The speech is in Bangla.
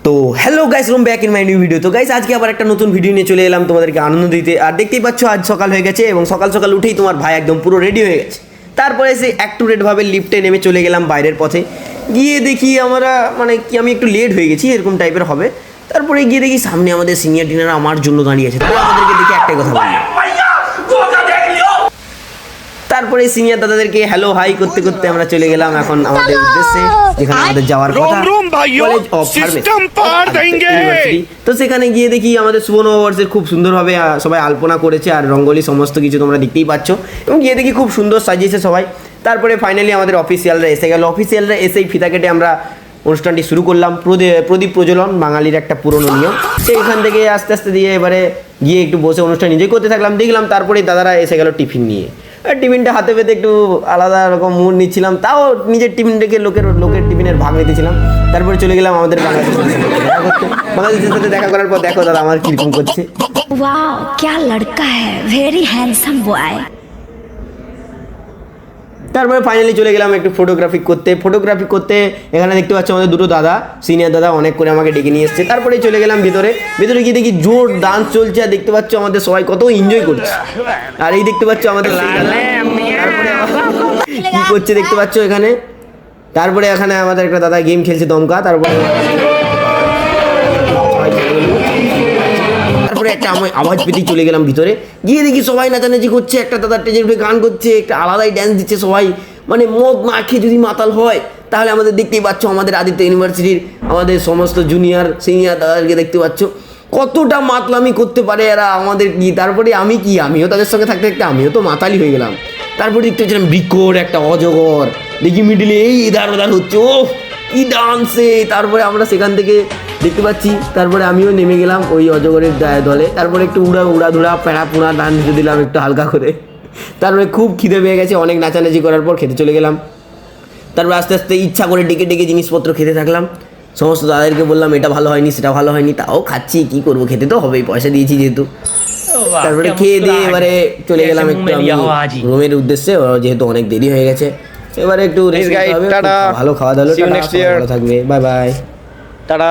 তো hello guys, room back in my new video. তো গাইস আজকে আবার একটা নতুন ভিডিও নিয়ে চলে এলাম তোমাদেরকে আনন্দ দিতে। আর দেখতেই পাচ্ছ আজ সকাল হয়ে গেছে এবং সকাল সকাল উঠেই তোমার ভাই একদম পুরো রেডি হয়ে গেছে। তারপরে সে অ্যাক্টুরেটভাবে লিফটে নেমে চলে গেলাম বাইরের পথে। গিয়ে দেখি আমরা মানে কি আমি একটু লেট হয়ে গেছি এরকম টাইপের হবে। তারপরে গিয়ে দেখি সামনে আমাদের সিনিয়র ডিনার আমার জন্য দাঁড়িয়ে আছে। তারপরে আমাদেরকে দেখে একটাই কথা বললো। তারপরে সিনিয়র দাদাদেরকে হ্যালো হাই করতে করতে আমরা চলে গেলাম এখন আমাদের উদ্দেশ্যে, যেখানে আমাদের যাওয়ার কথা কলেজ অফ ফার্মেসি। তো সেখানে গিয়ে দেখি আমাদের শুভ নববর্ষের খুব সুন্দরভাবে সবাই আলপনা করেছে আর রঙ্গোলি সমস্ত কিছু তোমরা দেখতেই পাচ্ছ এবং গিয়ে দেখি খুব সুন্দর সাজিয়েছে সবাই। তারপরে ফাইনালি আমাদের অফিসিয়ালরা এসে গেল। অফিসিয়ালরা এসেই ফিতা কেটে আমরা অনুষ্ঠানটি শুরু করলাম। প্রদীপ প্রজ্বলন বাঙালির একটা পুরনো নিয়ম। সেইখান থেকে আস্তে আস্তে দিয়ে এবারে গিয়ে একটু বসে অনুষ্ঠান নিজেই করতে থাকলাম। দেখলাম তারপরে দাদারা এসে গেল টিফিন নিয়ে। টিফিনটা হাতে পেতে একটু আলাদা রকম মুড নিচ্ছিলাম, তাও নিজের টিফিনটাকে লোকের টিফিনের ভাগ নিতেছিলাম। তারপরে চলে গেলাম আমাদের বাংলাদেশের সাথে দেখা করার পর দেখো দাদা আমার কিরকম করছে। वाओ क्या लड़का है, वेरी हैंडसम बॉय। তারপরে ফাইনালি চলে গেলাম একটু ফটোগ্রাফি করতে। এখানে দেখতে পাচ্ছ আমাদের দুটো দাদা, সিনিয়র দাদা অনেক করে আমাকে ডেকে নিয়ে এসছে। তারপরে চলে গেলাম ভিতরে গিয়ে দেখি জোর ডান্স চলছে আর দেখতে পাচ্ছ আমাদের সবাই কত এনজয় করছে। আর এই দেখতে পাচ্ছ আমাদের কি করছে দেখতে পাচ্ছ এখানে। তারপরে এখানে আমাদের একটা দাদা গেম খেলছে দমকা। তারপরে একটা আওয়াজ পেতেই চলে গেলাম ভিতরে। গিয়ে দেখি সবাই নাচানাচি করছে, একটা দাদা স্টেজের উঠে গান করছে, একটা আলাদাই ড্যান্স দিচ্ছে সবাই। মানে মদ না খেয়ে যদি মাতাল হয় তাহলে আমাদের দেখতেই পাচ্ছ আমাদের আদিত্য ইউনিভার্সিটির আমাদের সমস্ত জুনিয়র সিনিয়র দাদাদেরকে দেখতে পাচ্ছ কতটা মাতলামি করতে পারে এরা আমাদের কি। তারপরে আমিও তাদের সঙ্গে থাকতে থাকতে আমিও তো মাতালি হয়ে গেলাম। তারপরে দেখতে পাচ্ছিলাম বিকট একটা অজগর, দেখি মিডিলে এই ইধার ওধার হচ্ছে, ও কি ডান্সে। তারপরে আমরা সেখান থেকে দেখতে পাচ্ছি। তারপরে আমিও নেমে গেলাম ওই অজগরের দলে। তারপরে একটু উড়াধুরা প্যাড়া ডান্স দিলাম একটু হালকা করে। তারপরে খুব খিদে পেয়ে গেছে, অনেক নাচানাচি করার পর খেতে চলে গেলাম। তারপরে আস্তে আস্তে ইচ্ছা করে ডেকে জিনিসপত্র খেতে থাকলাম। সমস্ত দাদাদেরকে বললাম এটা ভালো হয়নি সেটা ভালো হয়নি, তাও খাচ্ছি, কি করবো, খেতে তো হবেই, পয়সা দিয়েছি যেহেতু। তারপরে খেয়ে দিয়ে এবারে চলে গেলাম একটু রুমের উদ্দেশ্যে, যেহেতু অনেক দেরি হয়ে গেছে। এবারে একটু ভালো খাওয়া দাওয়া, ভালো থাকবে, বাই বাই, টাটা।